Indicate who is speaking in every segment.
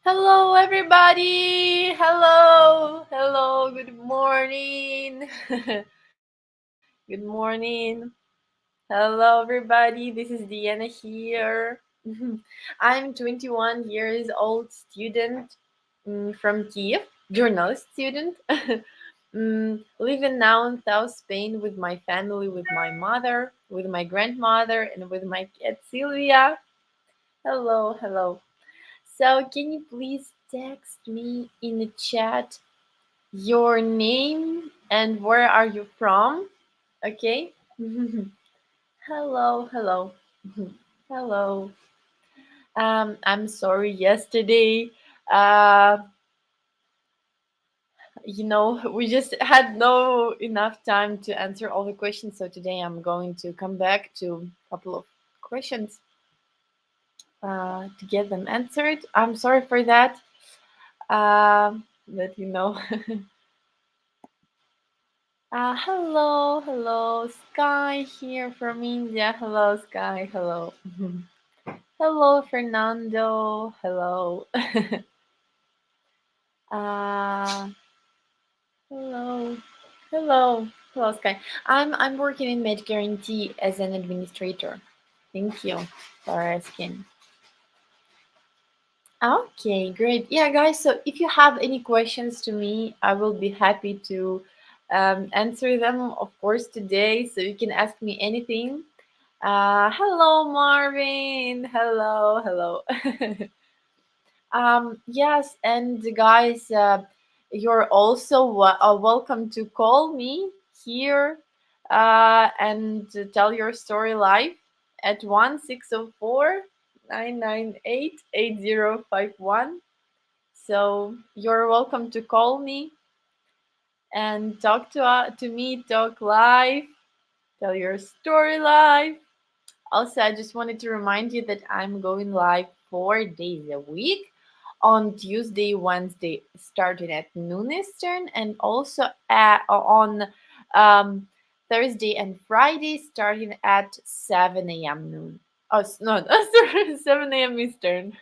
Speaker 1: Hello, everybody. Hello, hello. Good morning. Good morning. Hello, everybody. This is Diana here. I'm 21 years old student from Kiev, journalist student. Living now in South Spain with my family, with my mother, with my grandmother, and with my cat Sylvia. Hello, hello. So, can you please text me in the chat your name and where are you from? Okay. Hello, hello, hello. I'm sorry. Yesterday, uh, we just had no enough time to answer all the questions. So today I'm going to come back to a couple of questions to get them answered. I'm sorry for that. But hello, hello, Sky here from India. Hello, Sky. Hello. Hello, Fernando. Hello. uh, hello. Hello. Hello, Sky. I'm working in Med Guarantee as an administrator. Thank you for asking. Okay, great. Yeah, guys, so if you have any questions to me, I will be happy to answer them, of course, today. So you can ask me anything. Hello, Marvin. Hello, hello. Yes, and guys, you're also welcome to call me here and to tell your story live at 1-604-998-8051. So you're welcome to call me and talk to me, talk live, tell your story live. Also, I just wanted to remind you that I'm going live 4 days a week on Tuesday, Wednesday, starting at noon Eastern, and also on um, Thursday and Friday, starting at 7 a.m. noon. Oh, no, sorry, 7 a.m. Eastern.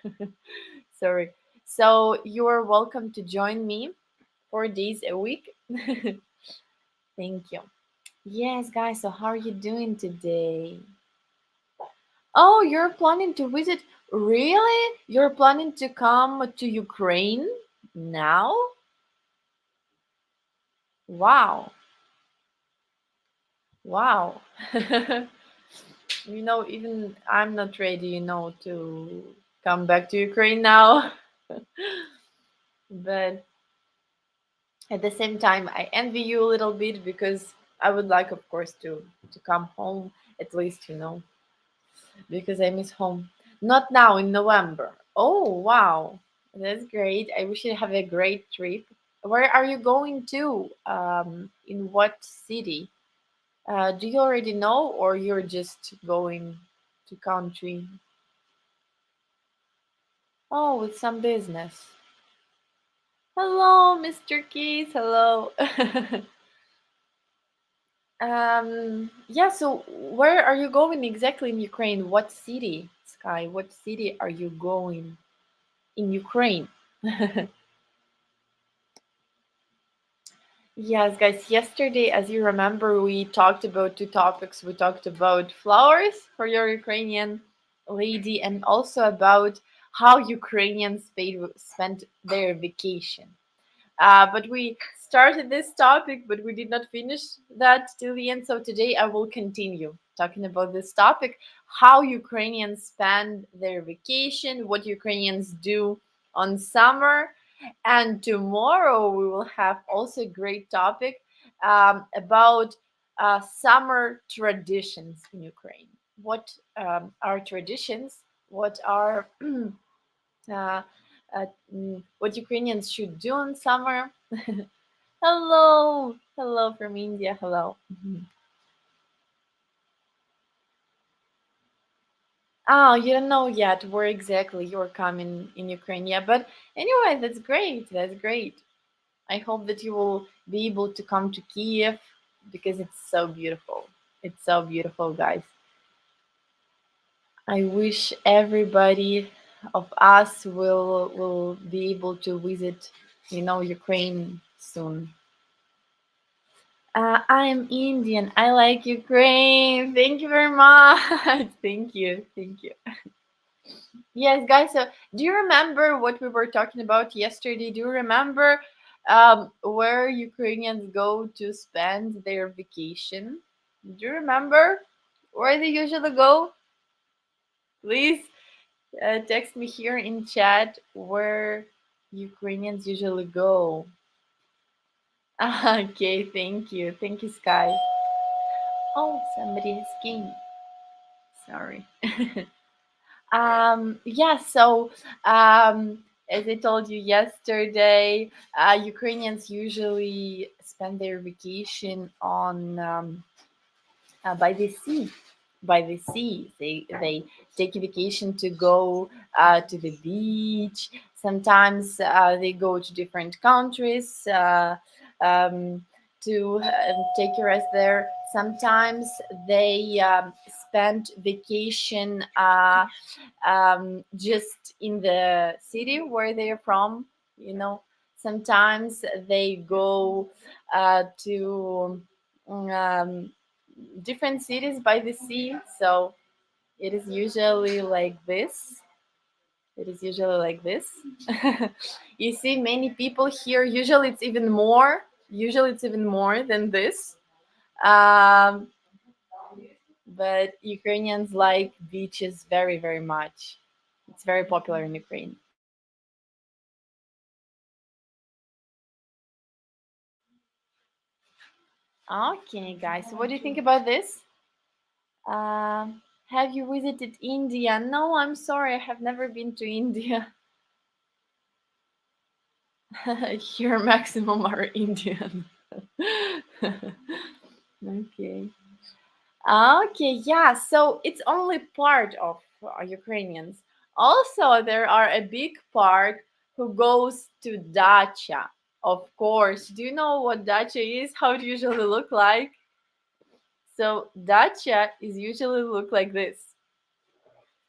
Speaker 1: Sorry. So you're welcome to join me 4 days a week. Thank you. Yes, guys. So how are you doing today? Oh, you're planning to visit? Really? You're planning to come to Ukraine now? Wow. Wow. Even I'm not ready, to come back to Ukraine now. But at the same time, I envy you a little bit because I would like, of course, to come home at least, because I miss home. Not now in November. Oh, wow. That's great. I wish you have a great trip. Where are you going to? In what city? Do you already know, or you're just going to country? Oh, with some business. Hello, Mr. Keys. Hello. Yeah, so where are you going exactly in Ukraine? What city, Sky? What city are you going in Ukraine? Yes, guys, yesterday, as you remember, we talked about two topics. We talked about flowers for your Ukrainian lady and also about how Ukrainians spent their vacation. But we started this topic, but we did not finish that till the end. So today I will continue talking about this topic, how Ukrainians spend their vacation, what Ukrainians do on summer. And tomorrow we will have also a great topic about summer traditions in Ukraine. What are traditions? What are uh, what Ukrainians should do in summer? Hello, hello from India. Hello. Mhm. Oh, you don't know yet where exactly you're coming in Ukraine. Yeah, but anyway, that's great. That's great. I hope that you will be able to come to Kiev because it's so beautiful. It's so beautiful, guys. I wish everybody. of us will be able to visit, Ukraine soon. I'm Indian. I like Ukraine. Thank you very much. Thank you. Thank you. Yes, guys. So, do you remember what we were talking about yesterday? Do you remember where Ukrainians go to spend their vacation? Do you remember where they usually go? Please text me here in chat where Ukrainians usually go. Okay, thank you. Thank you, Sky. Oh, somebody has came. Sorry. Yeah, so as I told you yesterday, Ukrainians usually spend their vacation on by the sea. By the sea, they take a vacation to go to the beach. Sometimes they go to different countries um, to take a rest there. Sometimes they spend vacation just in the city where they are from. You know, sometimes they go to um, different cities by the sea. So it is usually like this. It is usually like this. You see many people here. Usually it's even more. Usually it's even more than this. Um, but Ukrainians like beaches very, very much. It's very popular in Ukraine. Okay, guys. So what do you think about this? Have you visited India? No, I'm sorry. I have never been to India. Here, maximum are Indian. Okay. Okay, yeah. So it's only part of Ukrainians. Also, there are a big part who goes to dacha. Of course. Do you know what dacha is? How it usually look like? So dacha is usually look like this.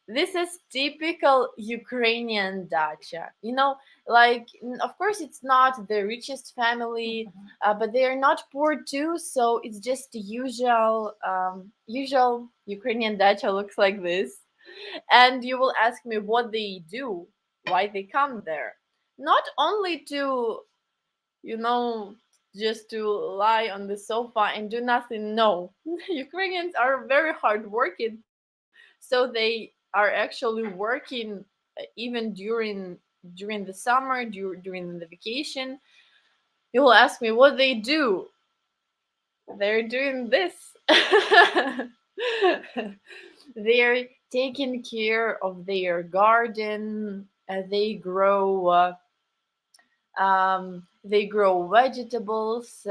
Speaker 1: This is typical Ukrainian dacha. Of course, it's not the richest family, but they are not poor too. So it's just the usual Ukrainian dacha looks like this. And you will ask me what they do, why they come there. Not only to, you know, just to lie on the sofa and do nothing. No, Ukrainians are very hardworking, so they are actually working even during the summer, during the vacation. You will ask me what they do. They're doing this. They're taking care of their garden. They grow vegetables,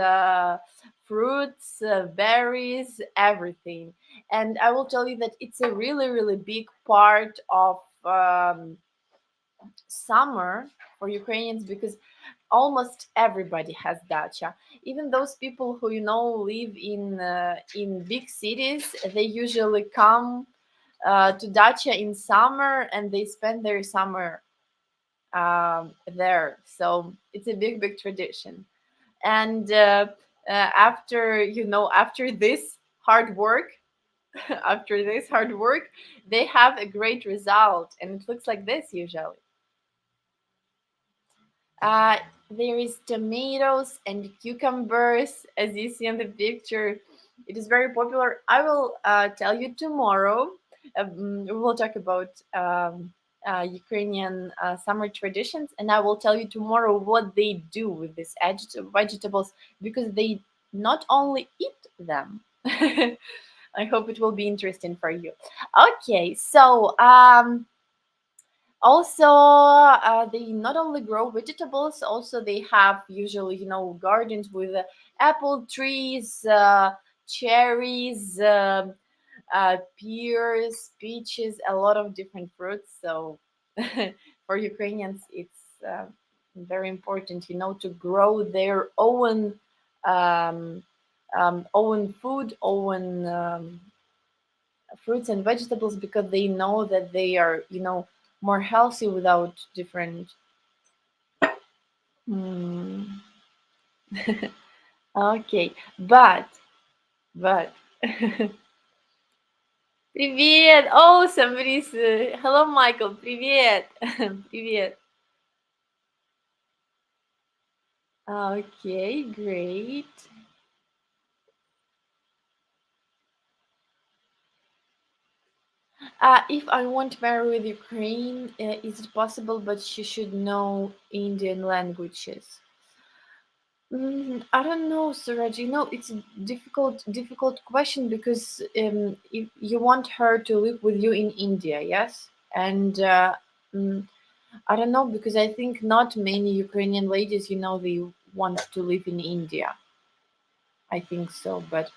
Speaker 1: fruits, berries, everything. And I will tell you that it's a really, really big part of summer for Ukrainians because almost everybody has dacha. Even those people who live in big cities, they usually come to dacha in summer and they spend their summer there. So it's a big, big tradition. And after this hard work, after this hard work, they have a great result, and it looks like this usually. Uh, there is tomatoes and cucumbers, as you see in the picture. It is very popular. I will tell you tomorrow. We will talk about Ukrainian summer traditions, and I will tell you tomorrow what they do with these vegetables because they not only eat them. I hope it will be interesting for you. Okay, so also they not only grow vegetables, also they have usually gardens with apple trees, cherries, pears, peaches, a lot of different fruits. So for Ukrainians it's very important to grow their um, own food, own fruits and vegetables because they know that they are more healthy without different. Hmm. Okay, but Привет! Oh, somebody's. Hello, Michael. Привет. Привет. Okay, great. If I want to marry with Ukraine, is it possible? But she should know Indian languages. I don't know, Suraj. It's a difficult question because if you want her to live with you in India, yes, and mm, I don't know because I think not many Ukrainian ladies, they want to live in India. I think so, but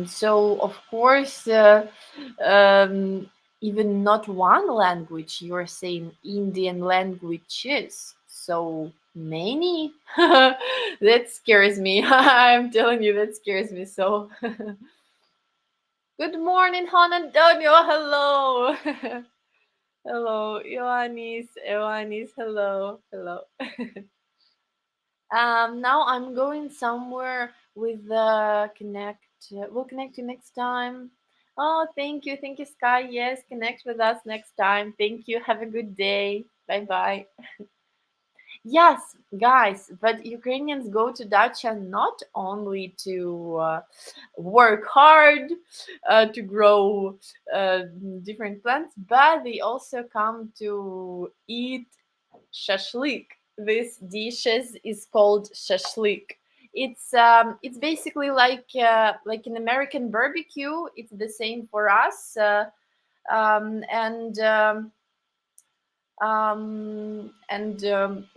Speaker 1: so of course, um, even not one language, you're saying Indian languages. So many? That scares me. I'm telling you, that scares me so. Good morning, Juan Antonio. Hello. Hello, Ioannis. Ioannis, hello. Hello. Now I'm going somewhere with the connect. We'll connect you next time. Oh, thank you, Sky. Yes, connect with us next time. Thank you. Have a good day. Bye bye. Yes, guys, but Ukrainians go to dacha not only to work hard, to grow uh, different plants, but they also come to eat shashlik. This dishes is called shashlik. It's basically like an American barbecue. It's the same for us, and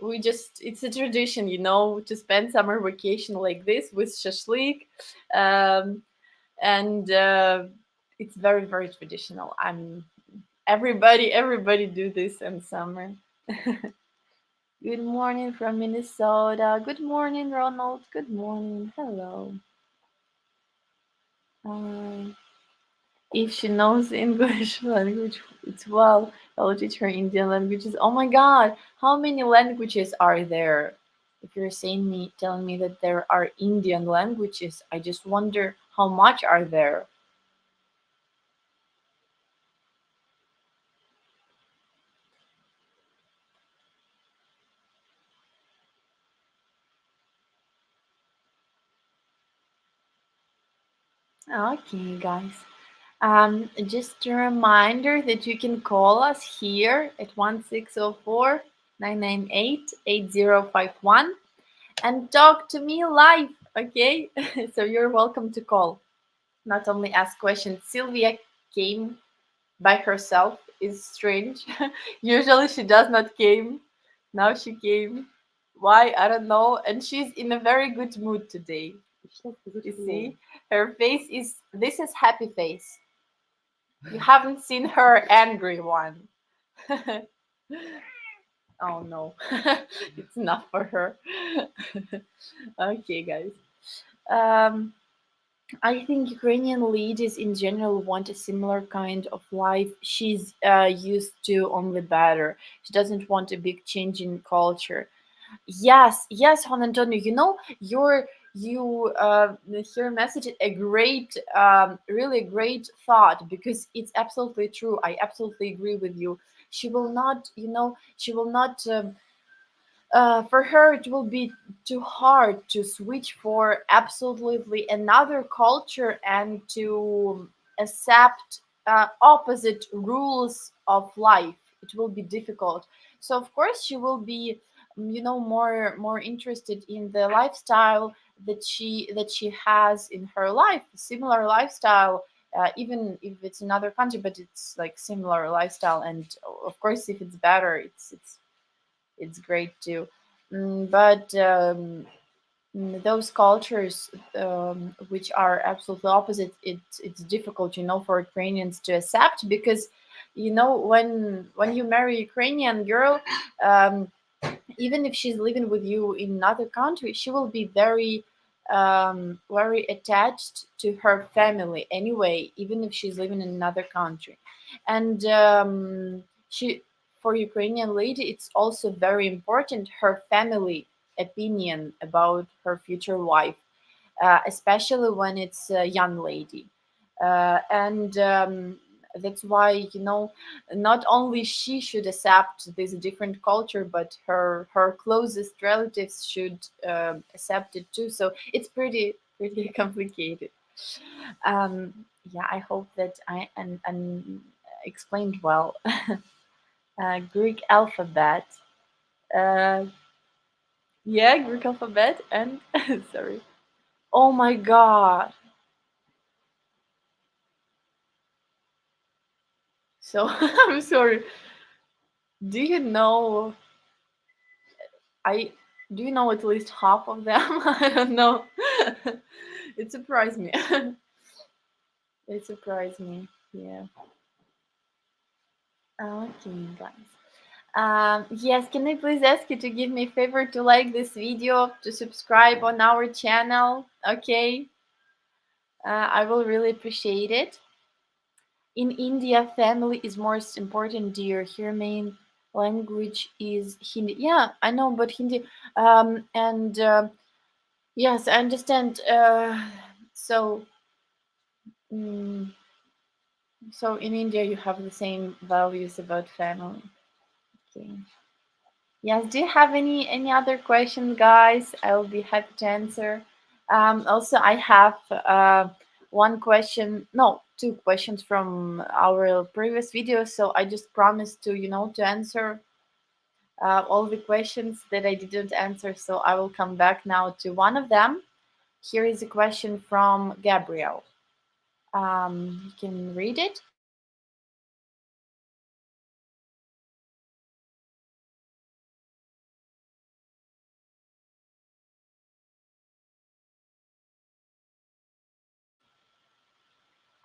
Speaker 1: we just it's a tradition, to spend summer vacation like this with shashlik, um, and it's very very traditional. Everybody do this in summer. Good morning from Minnesota. Good morning, Ronald. Good morning. Hello. Um, if she knows English language, it's well. I'll teach her Indian languages. Oh my God, how many languages are there? If you're telling me that there are Indian languages, I just wonder how much are there. Okay, guys. Just a reminder that you can call us here at 1604 998 8051 and talk to me live, okay? So you're welcome to call, not only ask questions. Sylvia came by herself, is strange. Usually she does not came. Now she came. Why? I don't know. And she's in a very good mood today. You see, her face is this is happy face. You haven't seen her angry one. Oh no, it's enough for her. Okay, guys. Um, I think Ukrainian ladies in general want a similar kind of life she's used to, only better. She doesn't want a big change in culture. Yes, yes, Juan Antonio. Your message is a great, really great thought because it's absolutely true. I absolutely agree with you. She will not, she will not. For her, it will be too hard to switch for absolutely another culture and to accept opposite rules of life. It will be difficult. So of course she will be, more interested in the lifestyle that she has in her life, similar lifestyle. Even if it's another country, but it's like similar lifestyle, and of course, if it's better, it's great too. But those cultures which are absolutely opposite, it's difficult, for Ukrainians to accept because, when you marry a Ukrainian girl, um, even if she's living with you in another country, she will be very attached to her family anyway, even if she's living in another country. And she, for Ukrainian lady, it's also very important her family opinion about her future wife, especially when it's a young lady. And that's why, not only she should accept this different culture, but her closest relatives should accept it too. So it's pretty complicated. Yeah, I hope that I explained well. Greek alphabet. Uh, yeah, Greek alphabet and sorry. Oh my god. So I'm sorry. Do you know I do you know at least half of them? I don't know. It surprised me. It surprised me. Yeah. Okay, guys. Yes, can I please ask you to give me a favor to like this video, to subscribe on our channel? Okay. I will really appreciate it. In India, family is most important, dear. Here, main language is Hindi. Yeah, I know, but Hindi. And yes, I understand. So, mm, so in India, you have the same values about family. Okay. Yes. Do you have any other questions, guys? I will be happy to answer. Also, I have one question. No, two questions from our previous video. So I just promised to to answer all the questions that I didn't answer. So I will come back now to one of them. Here is a question from Gabriel. You can read it.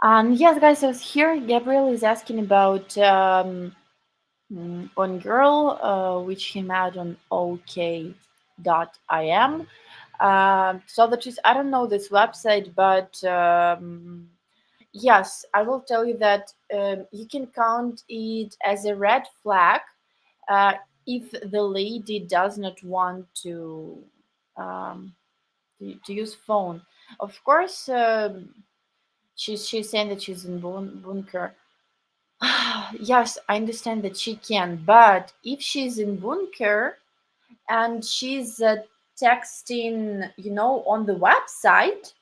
Speaker 1: Yes, guys. So here, Gabriel is asking about one girl, which he met on OK.im. So that is, I don't know this website, but yes, I will tell you that you can count it as a red flag uh, if the lady does not want um, to use phone. Of course, she's saying that she's in bunker. Yes, I understand that she can, but if she's in bunker and she's texting, on the website,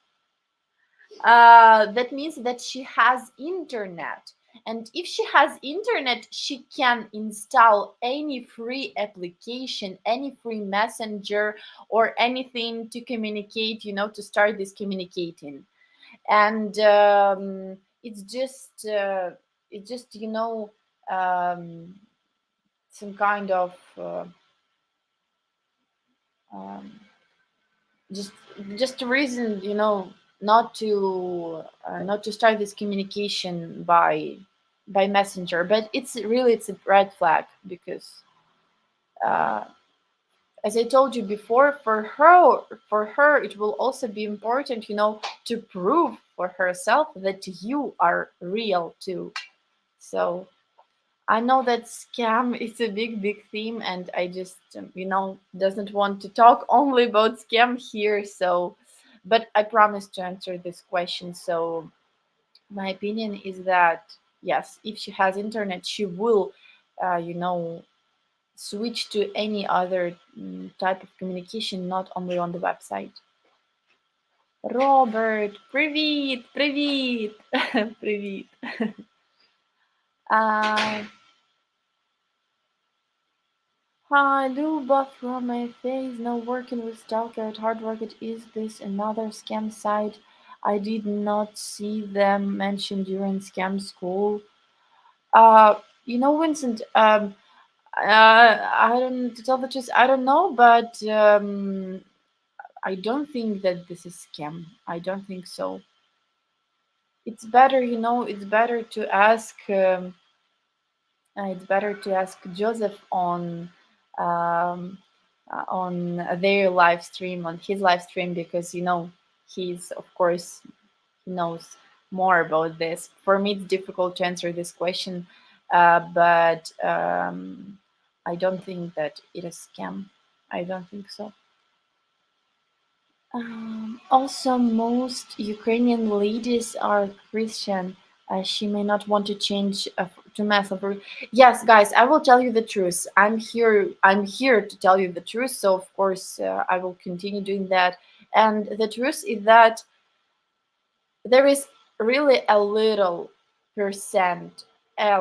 Speaker 1: that means that she has internet. And if she has internet, she can install any free application, any free messenger, or anything to communicate, to start this communicating. And it's just um, some kind of um, just just a reason, not to start this communication by messenger. But it's a red flag because uh, as I told you before, for her it will also be important, to prove for herself that you are real too. So I know that scam is a big theme, and I just, doesn't want to talk only about scam here. So, but I promise to answer this question. So, my opinion is that yes, if she has internet, she will, switch to any other type of communication, not only on the website. Robert, привіт, привіт, привіт. Uh, Hi, Luba from my face. Now working with Stalker at Hard Rocket. Is this another scam site? I did not see them mentioned during scam school. Vincent. I don't to tell the truth. I don't know, but I don't think that this is scam. I don't think so. It's better, It's better to ask. It's better to ask Joseph um, on their live stream, on his live stream, because he's, of course, he knows more about this. For me, it's difficult to answer this question, but I don't think that it is scam. I don't think so. Also, most Ukrainian ladies are Christian. She may not want to change to mass of. Yes, guys, I will tell you the truth. I'm here. I'm here to tell you the truth. So of course, I will continue doing that. And the truth is that there is really a little percent. I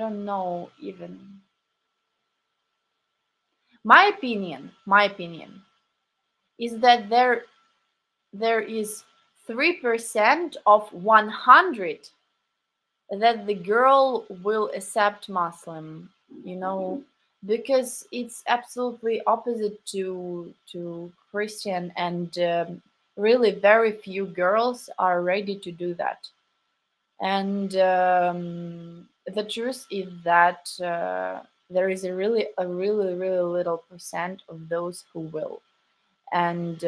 Speaker 1: don't know even. My opinion is that there is 3% of 100 that the girl will accept Muslim, you know, because it's absolutely opposite to Christian, and really very few girls are ready to do that. And the truth is that there is a really little percent of those who will, and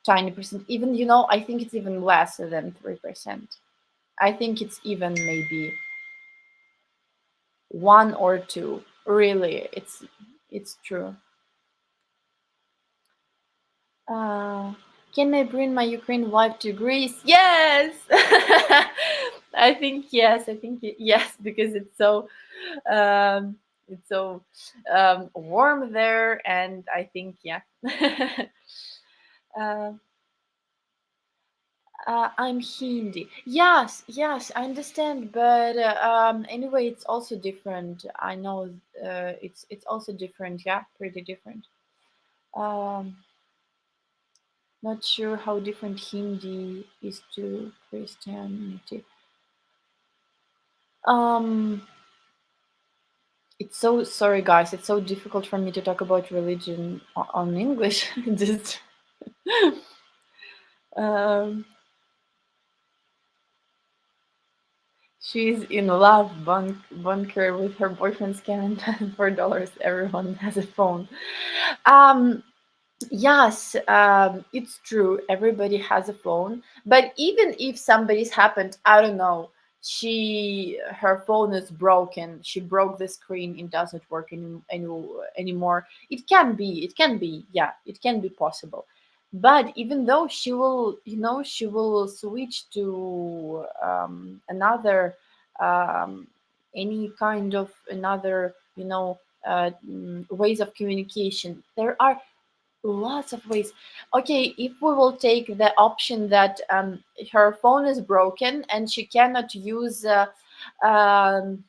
Speaker 1: tiny percent, even, I think it's even less than 3%. I think it's even maybe one or two. Really, it's true. uh can I bring my Ukraine wife to Greece? Yes. I think yes, yes, because it's so warm there, and I think, yeah. uh, I'm Hindi. Yes, yes, I understand, but anyway, it's also different. I know it's also different. Yeah, pretty different. Um, Not sure how different Hindi is to Christianity. Um, it's so sorry, guys. It's so difficult for me to talk about religion on English. Just um, she's in love bunker with her boyfriend scamming $4. Everyone has a phone. Um, Yes, it's true. Everybody has a phone, but even if somebody's happened, I don't know, her phone is broken. She broke the screen. It doesn't work anymore. It can be. Yeah, it can be possible. But even though she will switch to another, um, any kind of another, ways of communication. There are lots of ways. Okay, if we will take the option that her phone is broken and she cannot use um,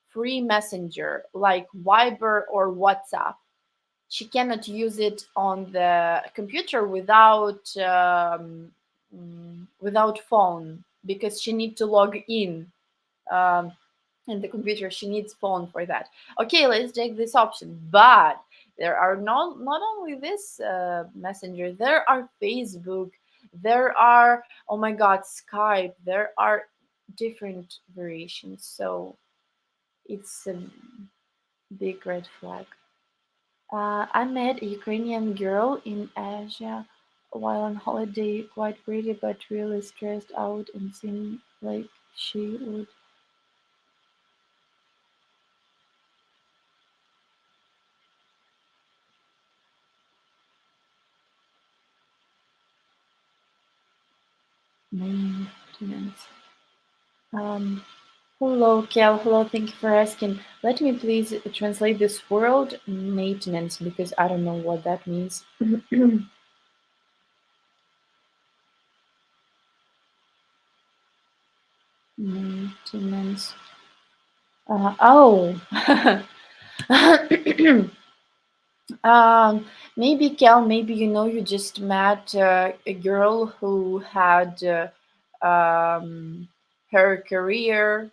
Speaker 1: free messenger like Viber or WhatsApp, she cannot use it on the computer without phone, because she need to log um, in the computer. She needs phone for that. Okay, let's take this option. But there are not only this messenger, there are Facebook, there are, oh my god, Skype, there are different variations. So it's a big red flag. I met a Ukrainian girl in Asia while on holiday, quite pretty but really stressed out, and seemed like she would maintenance. Um, Hello, Kel. Hello, thank you for asking. Let me please translate this word maintenance, because I don't know what that means. Maintenance. Oh. Maybe, Kel, maybe you just met a girl who had her career,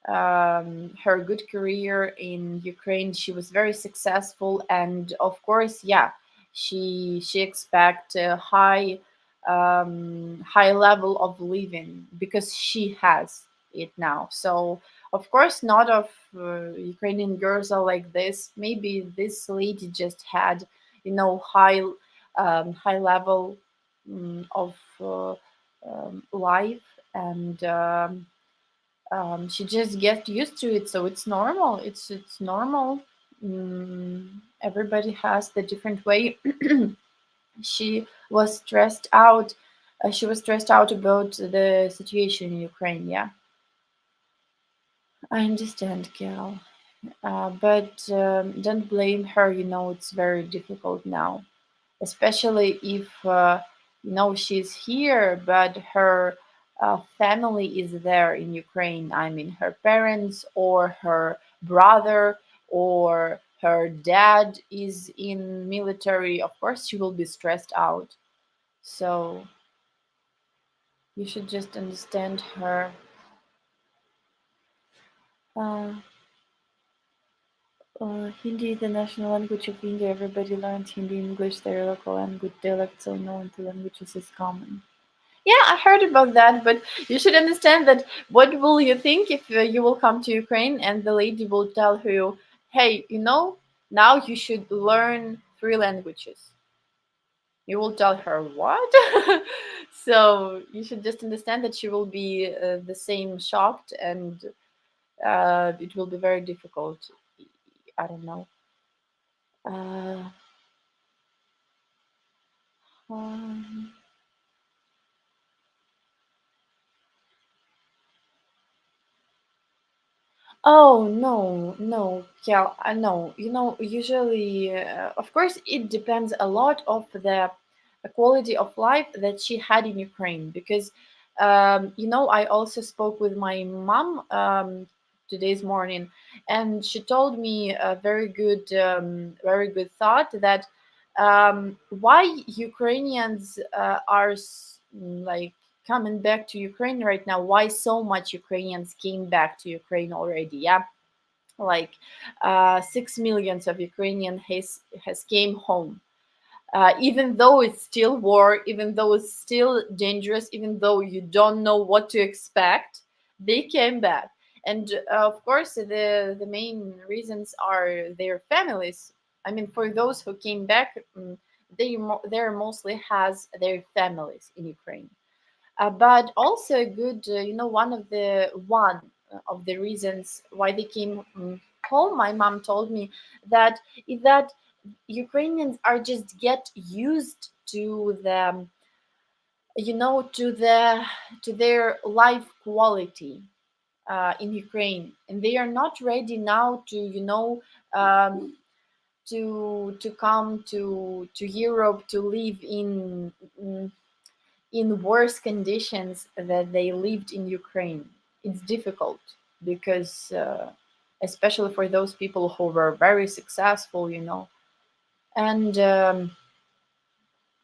Speaker 1: her good career in Ukraine. She was very successful, and of course, yeah, she expect a high level of living because she has it now. So of course, not of Ukrainian girls are like this. Maybe this lady just had, high level. of life, and she just gets used to it, so it's normal. It's normal. Everybody has the different way. she was stressed out. She was stressed out about the situation in Ukraine. Yeah, I understand, Gal. But don't blame her. It's very difficult now, especially if she's here, but her family is there in Ukraine. I mean, her parents or her brother or her dad is in military. Of course, she will be stressed out. So you should just understand her. Uh, Hindi is the national language of India. Everybody learns Hindi, English, their local language, dialects, so no one to languages is common. Yeah, I heard about that, but you should understand that what will you think if you will come to Ukraine and the lady will tell you, hey, now you should learn three languages. You will tell her what? So you should just understand that she will be the same shocked, and it will be very difficult. I don't know. Uh, um, Oh no, no, yeah, I know. Usually, of course, it depends a lot of the quality of life that she had in Ukraine. Because, I also spoke with my mom today's morning, and she told me a very good thought that why Ukrainians like coming back to Ukraine right now. Why so much Ukrainians came back to Ukraine already? Yeah, like 6 millions of Ukrainian has came home. Even though it's still war, even though it's still dangerous, even though you don't know what to expect, they came back. And of course, the main reasons are their families. I mean, for those who came back, they mostly has their families in Ukraine. But also a good, one of the reasons why they came home. My mom told me that is that Ukrainians are just get used to their life quality in Ukraine, and they are not ready now to um, to come to Europe to live in worse conditions that they lived in Ukraine. It's difficult because, especially for those people who were very successful. And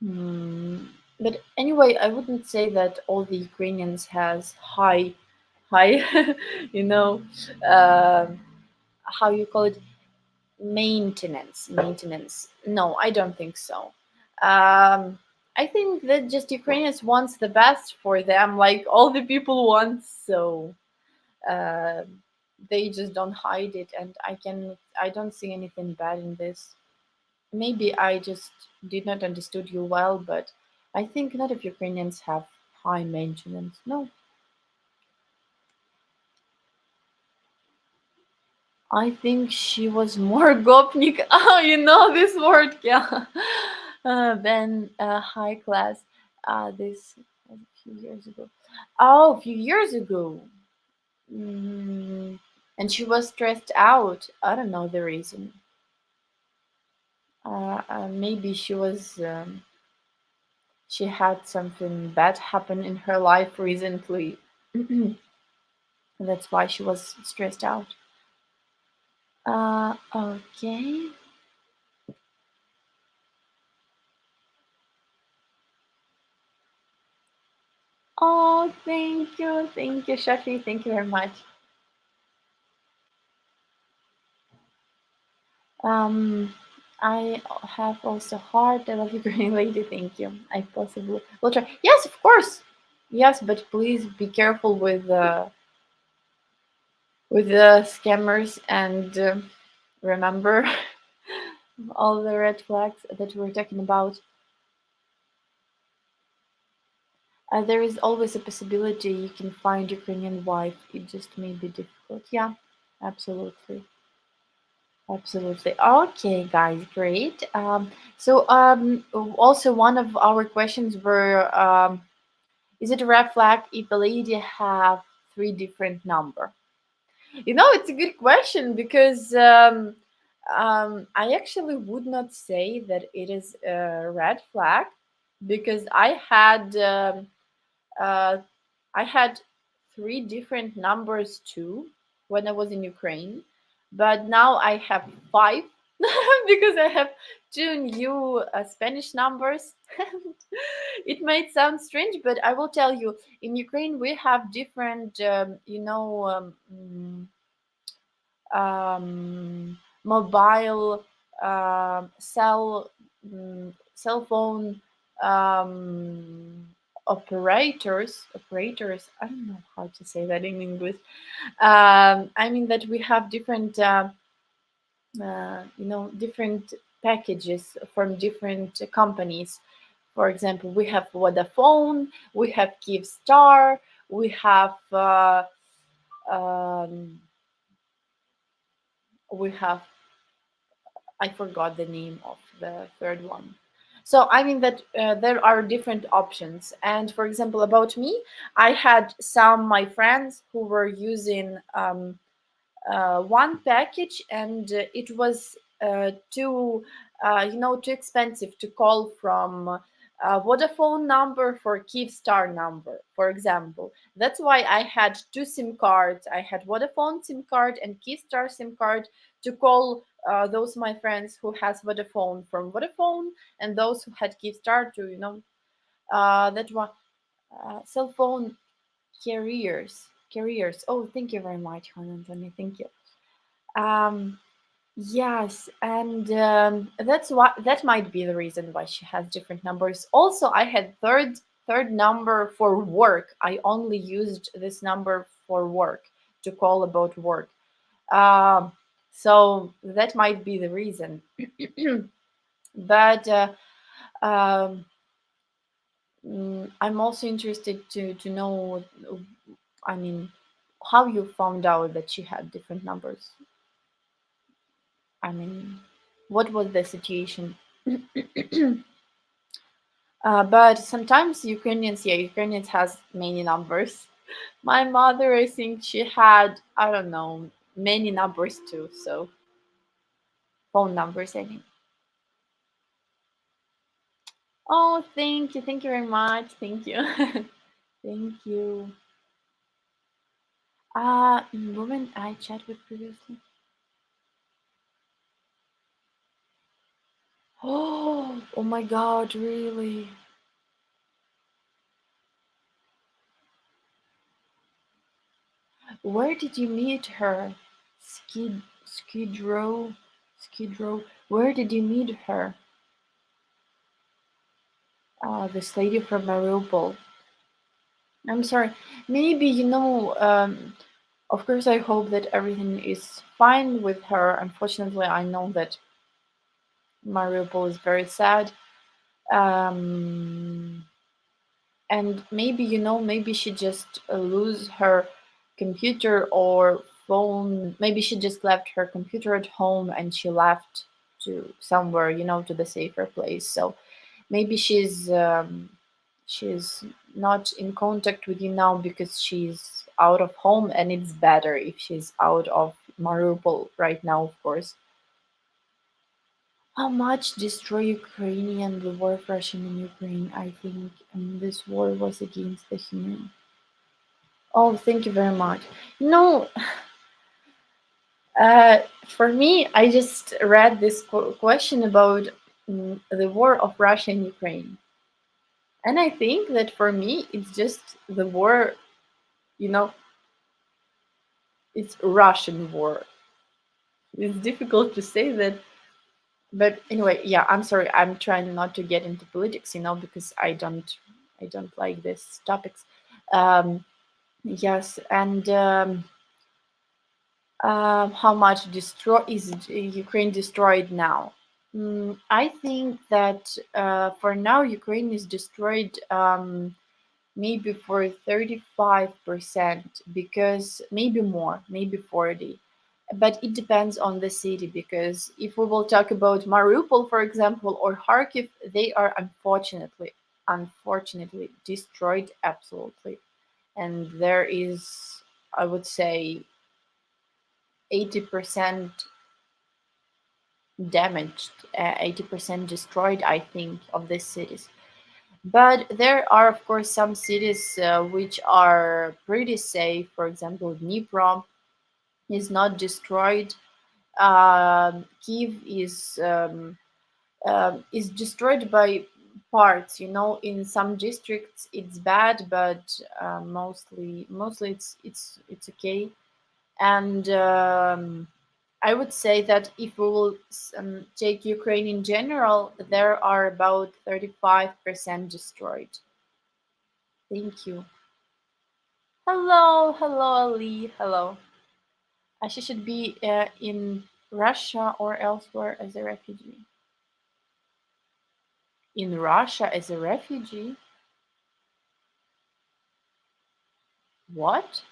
Speaker 1: hmm, but anyway, I wouldn't say that all the Ukrainians has high, you know, uh, how you call it, maintenance. No, I don't think so. I think that just Ukrainians wants the best for them, like all the people want. So uh, they just don't hide it, and I don't see anything bad in this. Maybe I just did not understood you well, but I think a lot of Ukrainians have high maintenance. No, I think she was more gopnik. Oh, you know this word, yeah. Than high class. This a few years ago. Oh, a few years ago. Mm, and she was stressed out. I don't know the reason. Maybe she had something bad happen in her life recently. That's why she was stressed out. Okay. Oh, thank you, Shafi. Thank you very much. Um, I have also heart. I love you, green lady. Thank you. I possibly will try. Yes, of course. Yes, but please be careful with the scammers, and remember all the red flags that we're talking about. There is always a possibility you can find Ukrainian wife. It just may be difficult. Yeah, absolutely. Absolutely. Okay, guys, great. Also one of our questions were, is it a red flag if a lady have three different number? It's a good question because I actually would not say that it is a red flag because uh, I had three different numbers too when I was in Ukraine, but now I have five because I have two new Spanish numbers. It might sound strange, but I will tell you, in Ukraine we have different, mobile cell phone um, operators. I don't know how to say that in English. I mean that we have different different packages from different companies. For example, we have Vodafone, we have Kyivstar, we have um, we have I forgot the name of the third one. So I mean that there are different options. And for example, about me, I had some my friends who were using one package, and it was too expensive to call from Vodafone number for Kyivstar number, for example. That's why I had two SIM cards. I had Vodafone SIM card and Kyivstar SIM card to call those my friends who has Vodafone from Vodafone, and those who had Kyivstar to that one cell phone carriers. Oh, thank you very much, Juan Antonio. Thank you. Um, yes, and that might be the reason why she has different numbers. Also, I had third number for work. I only used this number for work to call about work. Um, so that might be the reason. But um, I'm also interested to know. I mean, how you found out that she had different numbers. I mean, what was the situation? But sometimes Ukrainians has many numbers. My mother, I think she had, I don't know, many numbers too. So phone numbers, I mean. Oh, thank you very much. Thank you, thank you. Woman I chat with previously. Oh my God, really? Where did you meet her? Skid Row, Skid Row. Where did you meet her? This lady from Mariupol. I'm sorry. Maybe of course, I hope that everything is fine with her. Unfortunately, I know that Mariupol is very sad. Um, and maybe she just lose her computer or phone. Maybe she just left her computer at home and she left to somewhere, to the safer place. So maybe she's not in contact with you now because she's out of home, and it's better if she's out of Mariupol right now, of course. How much destroy Ukrainian the war of Russia in Ukraine? I think this war was against the human. Oh, thank you very much. No, for me, I just read this question about the war of Russia and Ukraine, and I think that for me, it's just the war. You know, it's Russian war. It's difficult to say that, but anyway, yeah. I'm sorry. I'm trying not to get into politics, because I don't like these topics. Yes, and how much is Ukraine destroyed now? I think that for now Ukraine is destroyed maybe for 35%, because maybe more, maybe 40. But it depends on the city, because if we will talk about Mariupol, for example, or Kharkiv, they are unfortunately destroyed absolutely. And there is, I would say, 80% damaged, 80% destroyed, I think, of these cities. But there are, of course, some cities which are pretty safe. For example, Dnipro is not destroyed. Kiev is destroyed by parts. In some districts it's bad, but mostly it's okay. And I would say that if we will take Ukraine in general, there are about 35% destroyed. Thank you. Hello, hello, Ali. Hello. She should be in Russia or elsewhere as a refugee. In Russia as a refugee? What?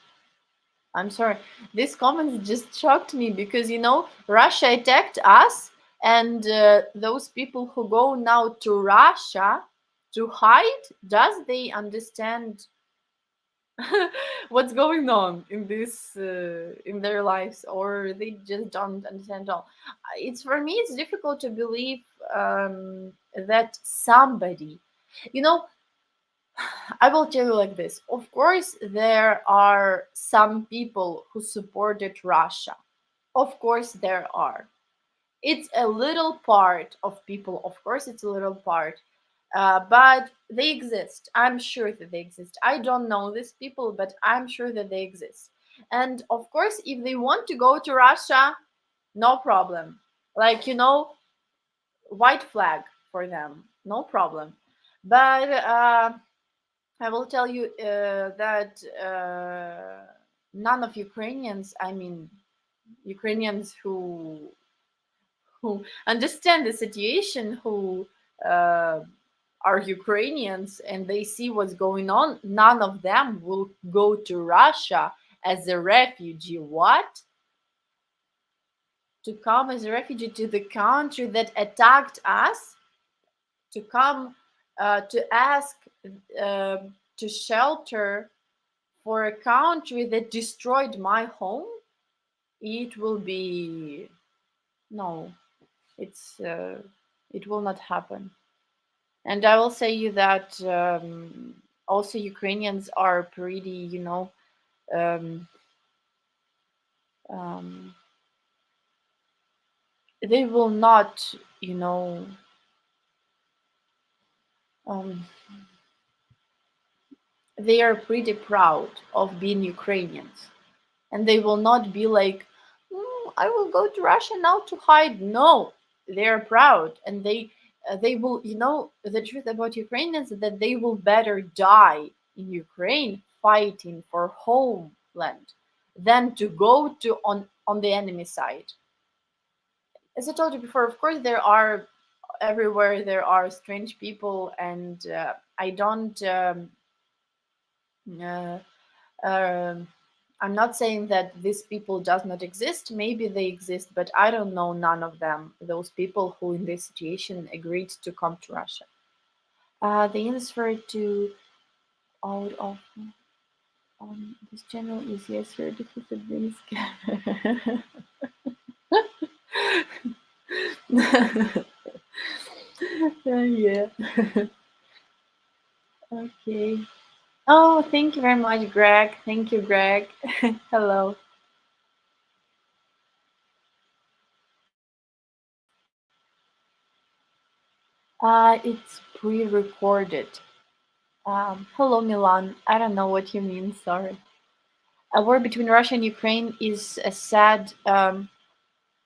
Speaker 1: I'm sorry. This comment just shocked me because, Russia attacked us, and those people who go now to Russia to hide, does they understand what's going on in this in their lives, or they just don't understand at all? It's for me, it's difficult to believe that somebody, you know I will tell you like this. Of course, there are some people who supported Russia. Of course, there are. It's a little part of people. Of course, it's a little part. But they exist. I'm sure that they exist. I don't know these people, but I'm sure that they exist. And of course, if they want to go to Russia, no problem. Like, white flag for them, no problem. But I will tell you that none of Ukrainians, I mean, Ukrainians who understand the situation, who uh, are Ukrainians and they see what's going on, none of them will go to Russia as a refugee. What? To come as a refugee to the country that attacked us? To come to ask uh, to shelter for a country that destroyed my home? It will be no. It will not happen. And I will say you that also Ukrainians are pretty, um, um, they will not, um, they are pretty proud of being Ukrainians, and they will not be like, I will go to Russia now to hide. No, they are proud, and they will. The truth about Ukrainians is that they will better die in Ukraine fighting for homeland than to go to on the enemy side. As I told you before, of course there are everywhere there are strange people, and I don't. Uh, um, I'm not saying that these people does not exist. Maybe they exist, but I don't know none of them. Those people who in this situation agreed to come to Russia. The answer to out of on this channel is yes, you're defeated this guy. Yeah. Okay. Oh, thank you very much, Greg. Thank you, Greg. Hello. It's pre-recorded. Hello, Milan. I don't know what you mean. Sorry. A war between Russia and Ukraine is a sad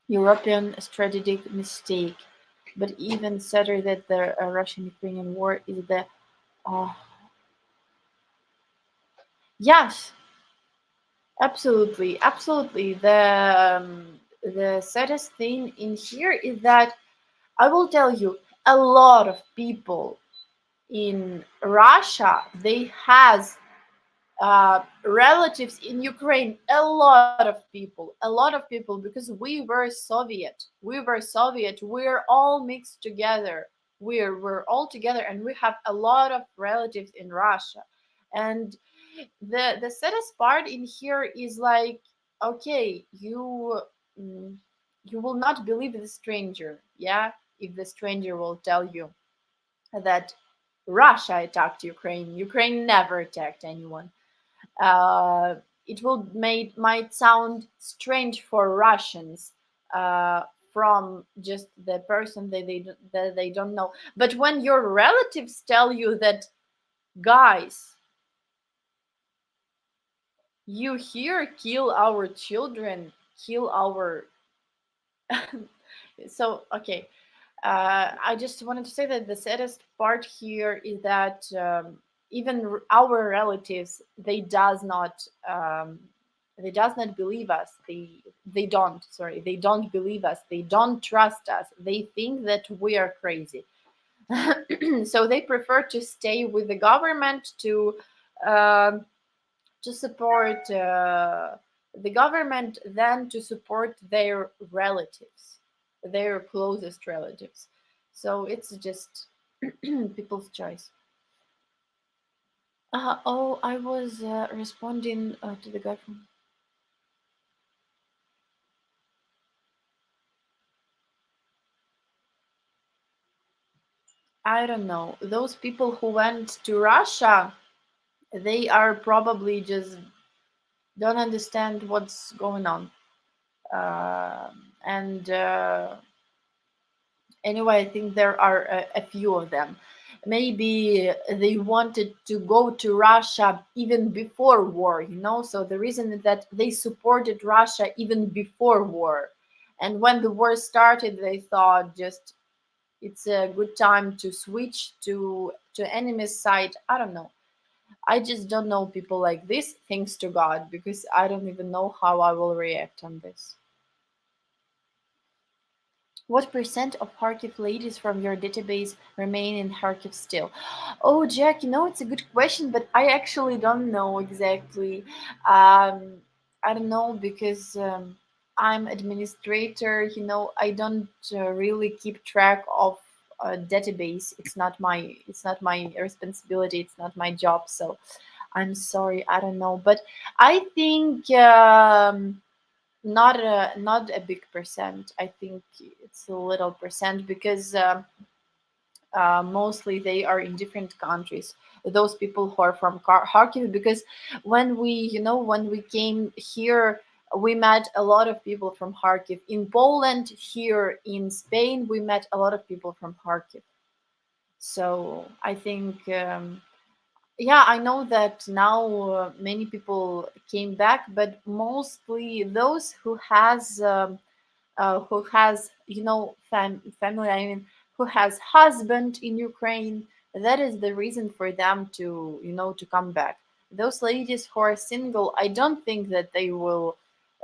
Speaker 1: European strategic mistake, but even sadder that the Russian-Ukrainian war is the. Uh, yes, absolutely, absolutely. The saddest thing in here is that I will tell you, a lot of people in Russia, they has relatives in Ukraine, a lot of people, because we were Soviet, we're all mixed together, we're all together, and we have a lot of relatives in Russia. And the saddest part in here is like, okay, mm, you will not believe the stranger, yeah, if the stranger will tell you that Russia attacked Ukraine. Ukraine never attacked anyone. uh, it will might sound strange for Russians, uh, from just the person that they don't know. But when your relatives tell you that, guys, you here kill our children, kill our so okay. I just wanted to say that the saddest part here is that, even our relatives, they does not believe us. They don't believe us. They don't trust us. They think that we are crazy. So they prefer to stay with the government um to support the government than to support their relatives, their closest relatives. So it's just people's choice. Oh, I was responding to the guy from. I don't know. Those people who went to Russia, they are probably just don't understand what's going on. And Anyway, I think there are a few of them. Maybe they wanted to go to Russia even before war, So the reason is that they supported Russia even before war. And when the war started, they thought just it's a good time to switch to enemy's side. I don't know. I just don't know people like this, thanks to God, because I don't even know how I will react on this. What percent of Kharkiv ladies from your database remain in Kharkiv still? Oh, Jack, it's a good question, but I actually don't know exactly. I don't know because I'm administrator. I don't really keep track of a database. It's not my responsibility. It's not my job. So I'm sorry, I don't know. But I think. Not a big percent. I think it's a little percent because mostly they are in different countries. Those people who are from Kharkiv, because when we came here, we met a lot of people from Kharkiv. In Poland, here in Spain, we met a lot of people from Kharkiv. So I think. Yeah, I know that now many people came back, but mostly those who has family, I mean, who has husband in Ukraine. That is the reason for them to come back. Those ladies who are single, I don't think that they will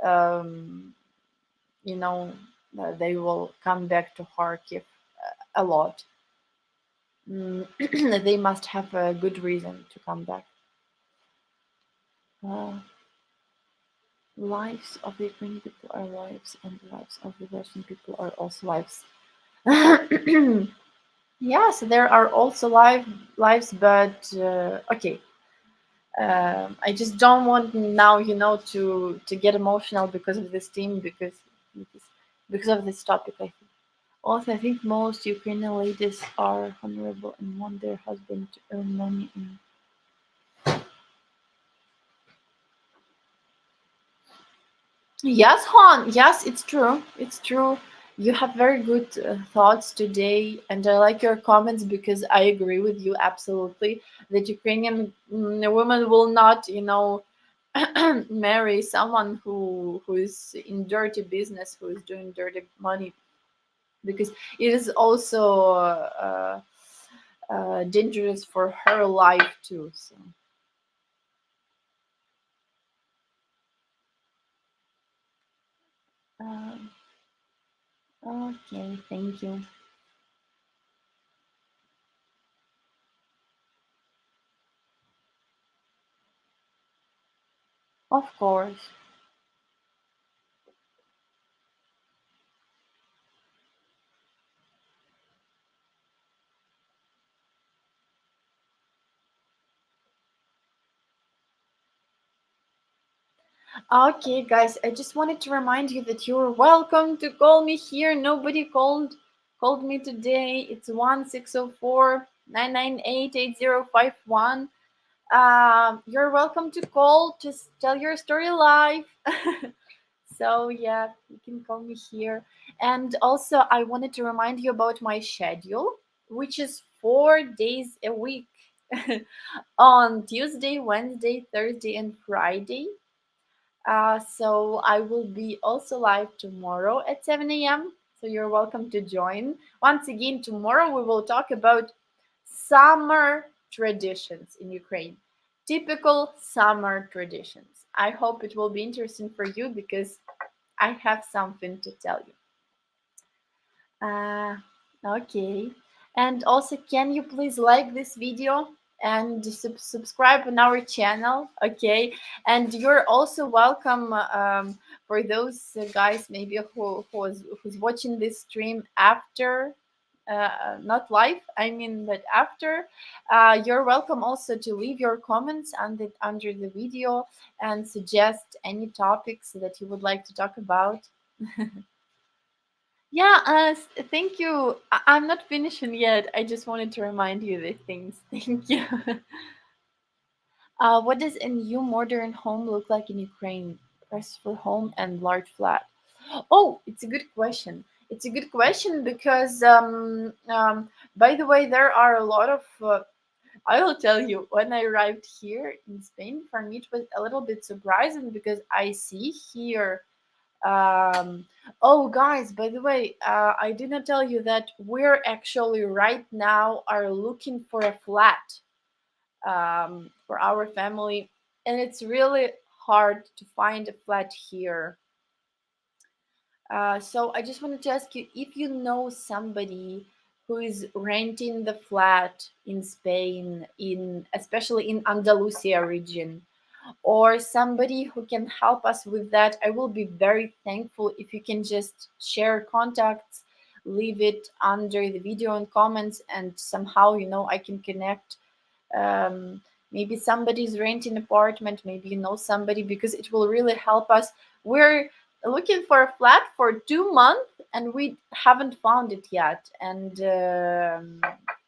Speaker 1: um, you know they will come back to Kharkiv a lot. They must have a good reason to come back. uh, Lives of the Ukrainian people are lives, and the lives of the Russian people are also lives. Yes, there are also lives, but okay. I just don't want now, to get emotional because of this team, because because of this topic. I think. Also, I think most Ukrainian ladies are honorable and want their husband to earn money. Yes, Han. Yes, it's true. It's true. You have very good thoughts today, and I like your comments because I agree with you absolutely that Ukrainian women will not, marry someone who is in dirty business, who is doing dirty money, because it is also dangerous for her life too. So, um, okay, thank you. Of course. Okay, guys, I just wanted to remind you that you're welcome to call me here. Nobody called me today. It's 1604 998 8051. You're welcome to call. Just tell your story live. So yeah, you can call me here. And also, I wanted to remind you about my schedule, which is 4 days a week on Tuesday, Wednesday, Thursday, and Friday. So I will be also live tomorrow at 7 a.m. So you're welcome to join. Once again, tomorrow we will talk about summer traditions in Ukraine. Typical summer traditions. I hope it will be interesting for you because I have something to tell you. Uh, okay. And also, can you please like this video and subscribe on our channel? Okay. And you're also welcome for those guys maybe who's watching this stream after. Not live, I mean, but after. You're welcome also to leave your comments under the video and suggest any topics that you would like to talk about. Yeah, thank you. I'm not finishing yet. I just wanted to remind you the things. Thank you. What does a new modern home look like in Ukraine? Price for home and large flat. Oh, it's a good question. It's a good question because, by the way, there are a lot of. I will tell you, when I arrived here in Spain, for me it was a little bit surprising because I see here. Um, oh, guys, by the way, I did not tell you that we're actually right now are looking for a flat for our family, and it's really hard to find a flat here. So I just wanted to ask you if you know somebody who is renting the flat in Spain, in especially in Andalusia region, or somebody who can help us with that. I will be very thankful if you can just share contacts, leave it under the video and comments, and somehow, I can connect. Maybe somebody's renting apartment, maybe you know somebody, because it will really help us. We're looking for a flat for 2 months and we haven't found it yet, and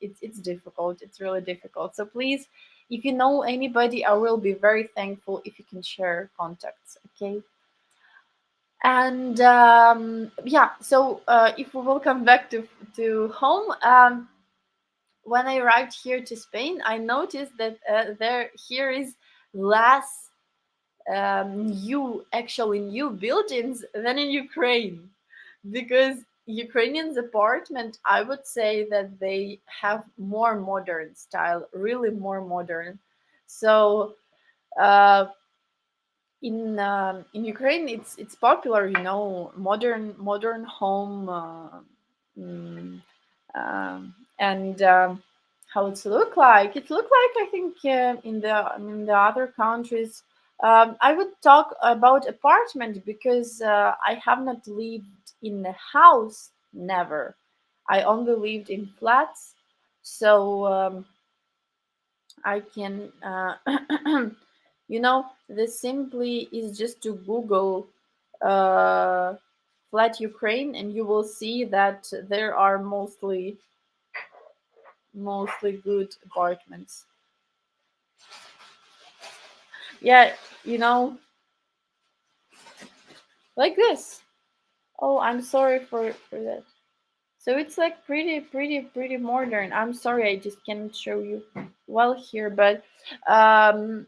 Speaker 1: it's difficult. It's really difficult. So please, if you know anybody, I will be very thankful if you can share contacts. Okay. And yeah, so if we will come back to home, when I arrived here to Spain, I noticed that there here is less new buildings than in Ukraine, because Ukrainians apartment, I would say that they have more modern style, really more modern. So uh, in Ukraine, it's popular, modern home, mm, and how it's look like. It look like, I think, in the other countries. I would talk about apartment because I have not lived in a house, never. I only lived in flats, so I can, this simply is just to Google uh, flat Ukraine, and you will see that there are mostly good apartments. Yeah, you know, like this. Oh, I'm sorry for that. So it's like pretty modern. I'm sorry, I just cannot show you well here, but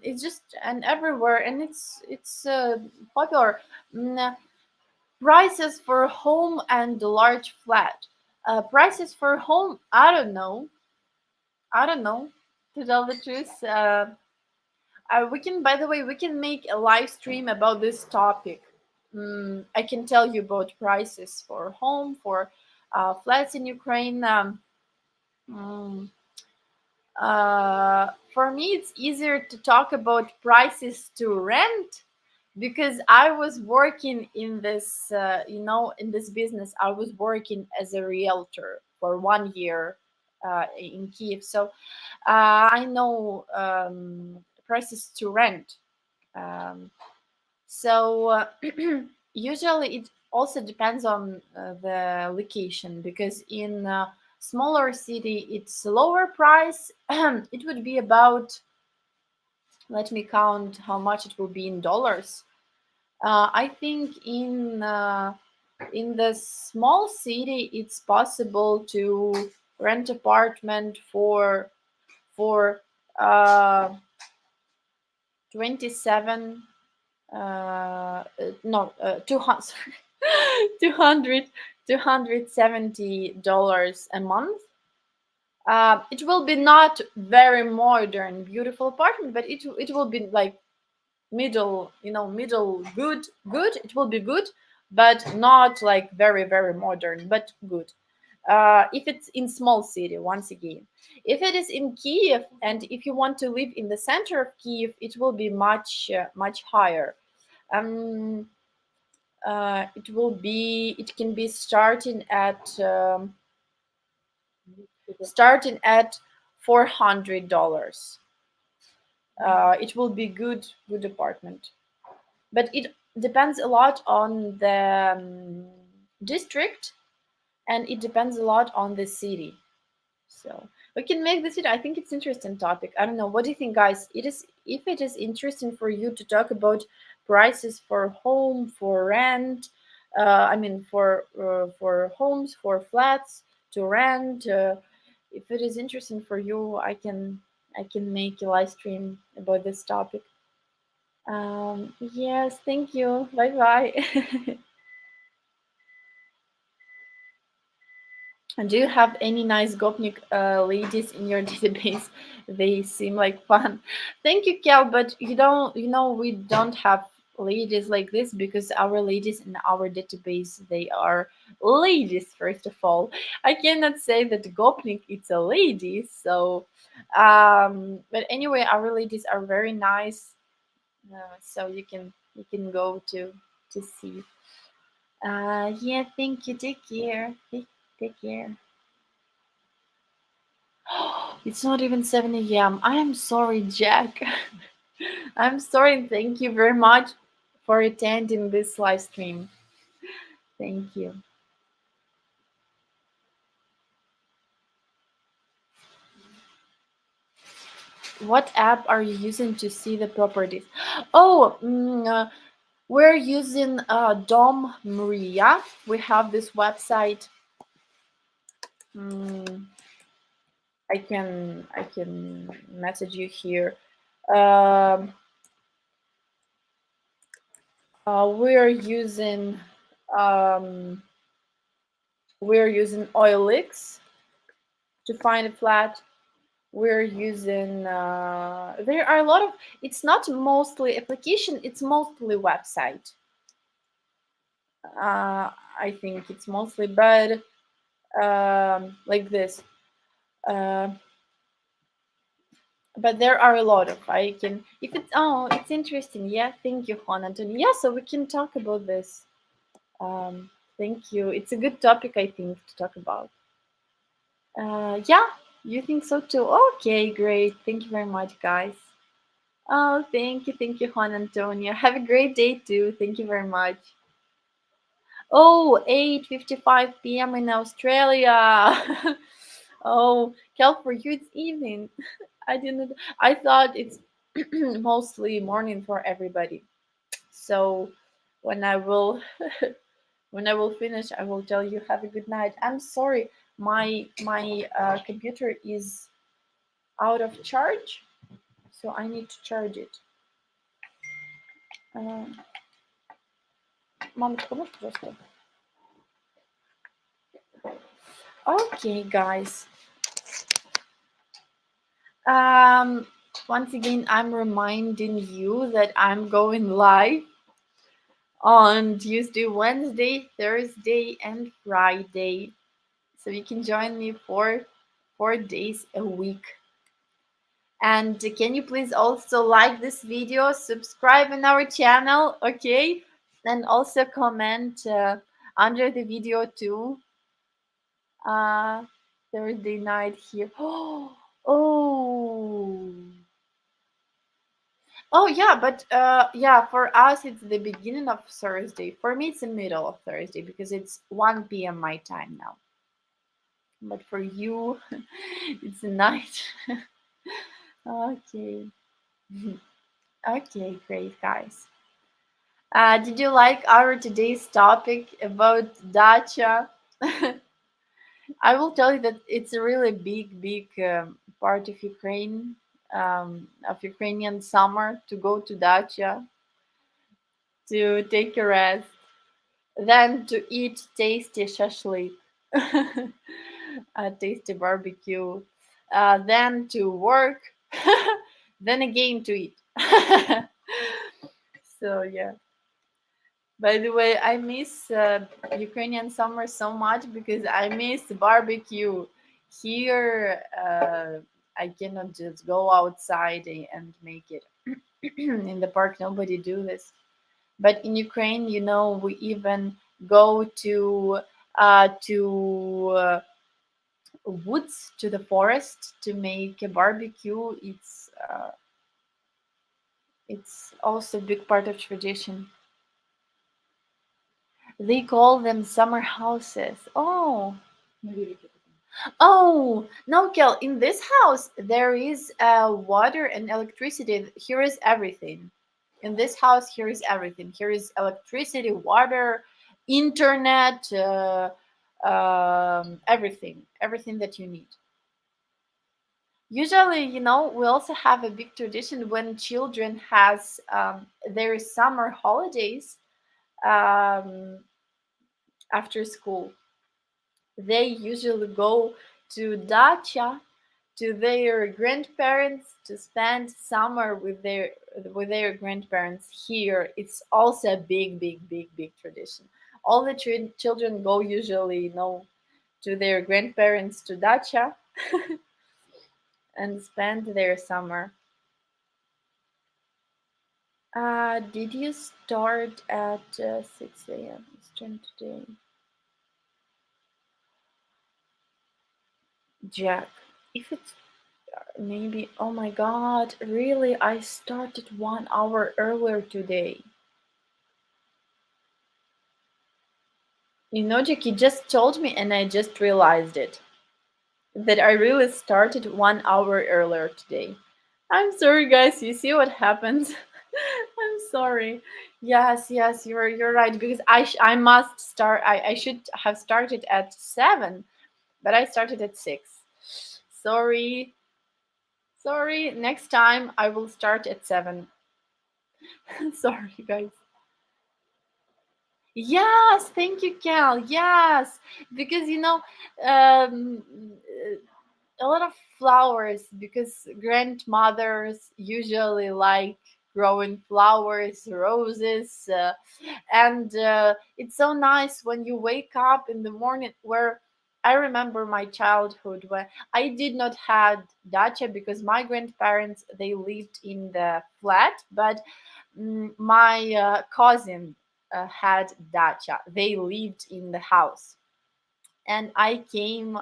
Speaker 1: it's just and everywhere, and it's popular. Mm, Prices for home and large flat. Prices for home, I don't know. I don't know. To tell the truth, we can. By the way, we can make a live stream about this topic. I can tell you about prices for home, for flats in Ukraine. Mm, for me, it's easier to talk about prices to rent because I was working in this, in this business. I was working as a realtor for 1 year in Kiev, so I know prices to rent. Um, so usually it also depends on the location, because in smaller city it's lower price. It would be about, let me count how much it will be in dollars. I think in the small city it's possible to rent apartment for uh 27 no 200 200 $270 a month. It will be not very modern beautiful apartment, but it will be like middle, middle, good. It will be good, but not like very very modern, but good. If it's in small city, once again. If it is in Kiev, and if you want to live in the center of Kiev, it will be much higher. um it can be starting at $400. It will be good apartment, but it depends a lot on the district, and it depends a lot on the city. So we can make this video. I think it's interesting topic. I don't know. What do you think, guys? It is, if it is interesting for you to talk about prices for home, for rent. I mean, for homes, for flats to rent. If it is interesting for you, I can make a live stream about this topic. Yes, thank you. Bye bye. And do you have any nice Gopnik ladies in your database? They seem like fun. Thank you, Kel, but we don't have ladies like this, because our ladies in our database, they are ladies, first of all. I cannot say that Gopnik it's a lady, so but anyway, our ladies are very nice. So you can go to see. Yeah, thank you. Take care. Take care. It's not even 7 a.m. I am sorry, Jack. I'm sorry. Thank you very much for attending this live stream. Thank you. What app are you using to see the properties? Oh, we're using Dom Maria. We have this website. Mm, I can message you here. Um, we're using um, we're using OLX to find a flat. We're using there are a lot of, it's not mostly application, it's mostly website. I think it's mostly, but like this. Uh, but there are a lot of, I can, if it's, oh, it's interesting. Yeah, thank you, Juan Antonio. Yeah, so we can talk about this. Thank you. It's a good topic, I think, to talk about. Yeah, you think so too? Okay, great. Thank you very much, guys. Oh, thank you, Juan Antonio. Have a great day too. Thank you very much. Oh, 8:55 p.m. in Australia. Oh, Cal, for you it's evening. I didn't. I thought it's mostly morning for everybody. So when I will when I will finish, I will tell you have a good night. I'm sorry, my computer is out of charge, so I need to charge it. Uh, Мамочка, можешь, пожалуйста? Okay, guys. Um, Once again, I'm reminding you that I'm going live on Tuesday, Wednesday, Thursday, and Friday. So you can join me for 4 days a week. And can you please also like this video, subscribe in our channel, okay? And also comment under the video too. Uh, Thursday night here. Oh, oh yeah, but yeah, for us it's the beginning of Thursday. For me, it's the middle of Thursday because it's 1 p.m. my time now. But for you, it's night. Okay. Okay, great, guys. Did you like our today's topic about dacha? I will tell you that it's a really big part of Ukraine, of Ukrainian summer to go to dacha to take a rest, then to eat tasty shashlik, a tasty barbecue, then to work, then again to eat. So yeah. By the way, I miss Ukrainian summer so much because I miss barbecue. Here, I cannot just go outside and make it in the park. Nobody do this. But in Ukraine, we even go to woods, to the forest to make a barbecue. It's also a big part of tradition. They call them summer houses. Oh, oh, no, Kel, in this house there is water and electricity. Here is everything. In this house, here is everything. Here is electricity, water, internet, everything that you need. Usually, we also have a big tradition when children has their summer holidays um, after school. They usually go to dacha, to their grandparents, to spend summer with their grandparents here. It's also a big tradition. All the children go usually, to their grandparents to dacha and spend their summer. Did you start at 6 a.m. Eastern today? Jack, if it's maybe, oh my god, really? I started 1 hour earlier today. Jack, you just told me and I just realized it. That I really started 1 hour earlier today. I'm sorry, guys. You see what happens? I'm sorry. Yes, you're right. Because I must start. I should have started at 7, but I started at 6. Sorry, sorry. Next time I will start at 7. Sorry, guys. Yes, thank you, Cal. Yes, because um, a lot of flowers because grandmothers usually like growing flowers, roses, and it's so nice when you wake up in the morning. Where I remember my childhood when I did not had dacha because my grandparents they lived in the flat, but my cousin had dacha. They lived in the house, and I came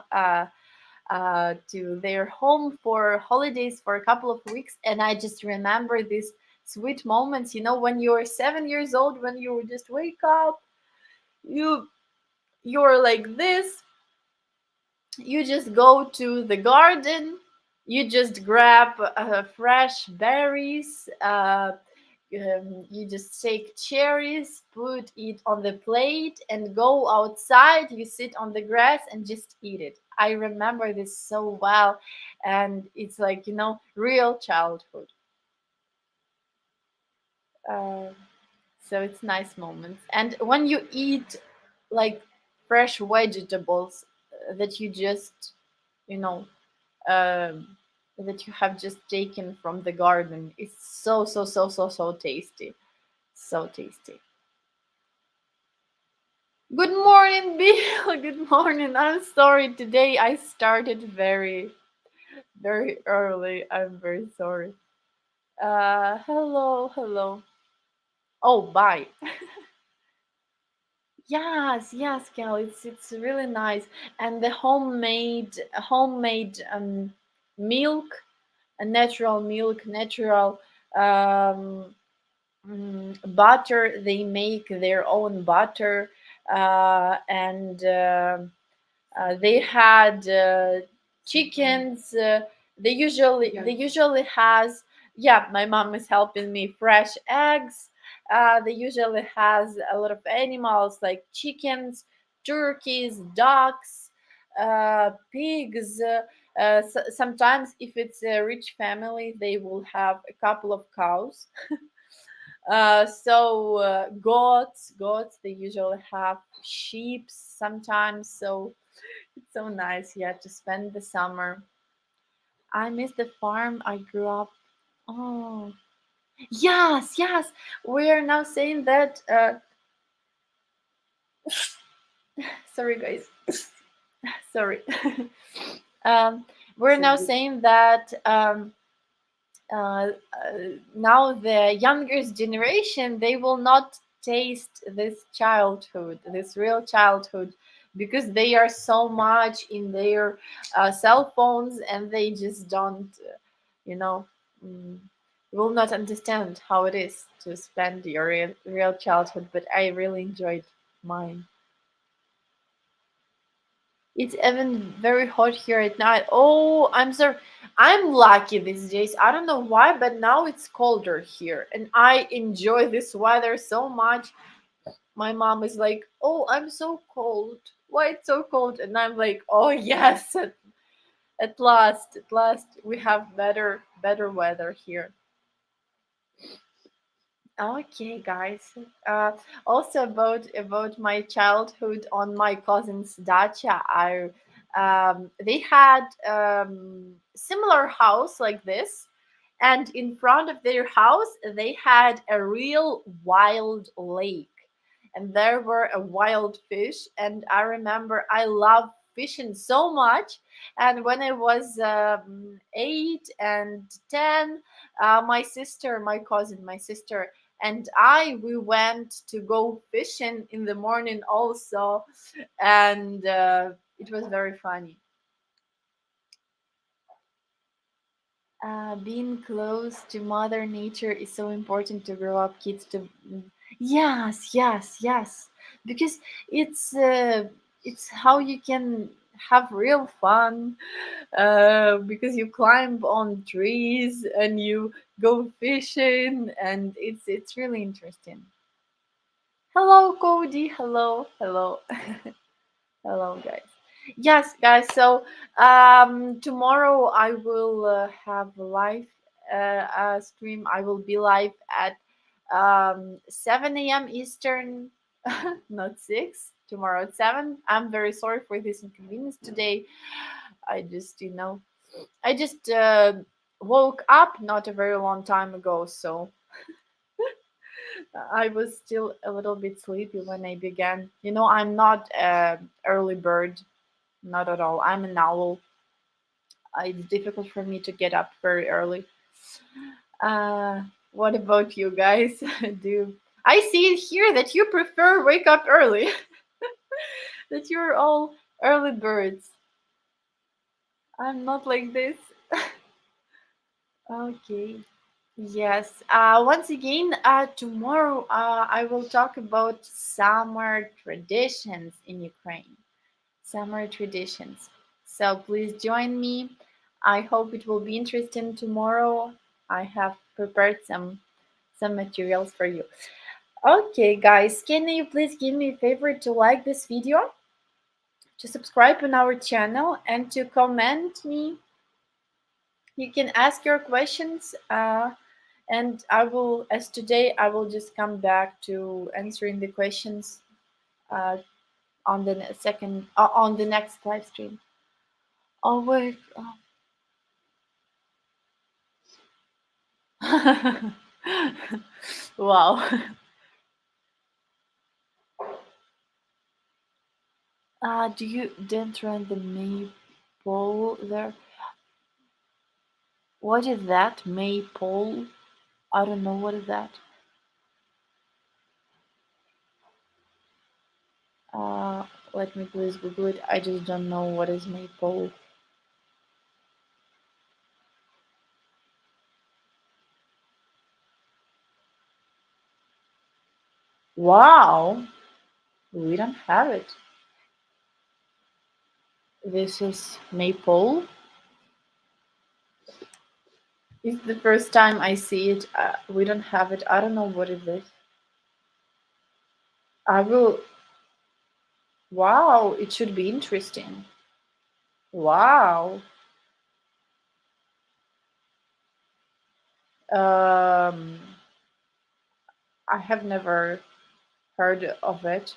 Speaker 1: to their home for holidays for a couple of weeks, and I just remember these sweet moments. When you're 7 years old, when you just wake up, you're like this. You just go to the garden. You just grab fresh berries. You just take cherries, put it on the plate, and go outside. You sit on the grass and just eat it. I remember this so well, and it's like real childhood. Uh, so it's nice moments. And when you eat like fresh vegetables that you just you know um, that you have just taken from the garden, it's so tasty, so tasty. Good morning, Bill. Good morning. I'm sorry. Today I started very, very early. I'm very sorry. Hello, hello. Oh, bye. Yes, yes, Cal. It's really nice, and the homemade milk, a natural milk, natural um, butter. They make their own butter, and they had chickens. They usually has, yeah. My mom is helping me, fresh eggs. They usually has a lot of animals like chickens, turkeys, ducks, pigs. Sometimes, if it's a rich family, they will have a couple of cows. Goats. They usually have sheep sometimes. So it's so nice, yeah, to spend the summer. I miss the farm I grew up. Oh, yes, yes. We are now saying that. Sorry, guys. Sorry. um, we're now saying that uh, now the youngest generation, they will not taste this childhood, this real childhood, because they are so much in their cell phones, and they just don't you know mm, will not understand how it is to spend your real childhood. But I really enjoyed mine. It's even very hot here at night. Oh, I'm sorry. I'm lucky these days. I don't know why, but now it's colder here, and I enjoy this weather so much. My mom is like, "Oh, I'm so cold. Why it's so cold?" And I'm like, "Oh yes, at last, we have better weather here." Okay, guys. Uh, Also about my childhood on my cousin's dacha. I They had similar house like this, and in front of their house they had a real wild lake, and there were a wild fish. And I remember I loved fishing so much. And when I was 8 and 10, my sister and we went to go fishing in the morning also, and it was very funny. Being close to Mother Nature is so important to grow up kids to. Yes, yes, yes, because it's uh, it's how you can have real fun, because you climb on trees and you go fishing, and it's really interesting. Hello, Cody. Hello, hello. Hello, guys. Yes, guys. So tomorrow I will have a live stream. I will be live at 7 a.m. Eastern, not 6. Tomorrow at 7. I'm very sorry for this inconvenience today. I just, I just woke up not a very long time ago, so I was still a little bit sleepy when I began. I'm not an early bird. Not at all. I'm an owl. It's difficult for me to get up very early. Uh, what about you guys? Do I see here that you prefer wake up early? That you're all early birds. I'm not like this. Okay. Yes. Once again, tomorrow I will talk about summer traditions in Ukraine. Summer traditions. So please join me. I hope it will be interesting tomorrow. I have prepared some materials for you. Okay, guys, can you please give me a favor to like this video, to subscribe on our channel, and to comment me? You can ask your questions, and I will, as today, I will just come back to answering the questions uh, on the second, on the next live stream. Oh wait. Wow. Do you didn't run the maple there? What is that? Maypole? I don't know what is that. Uh, Let me please Google it. I just don't know what is maypole. Wow, we don't have it. This is maypole. It's the first time I see it. We don't have it. I don't know what it is. I will. Wow, it should be interesting. Wow. Um, I have never heard of it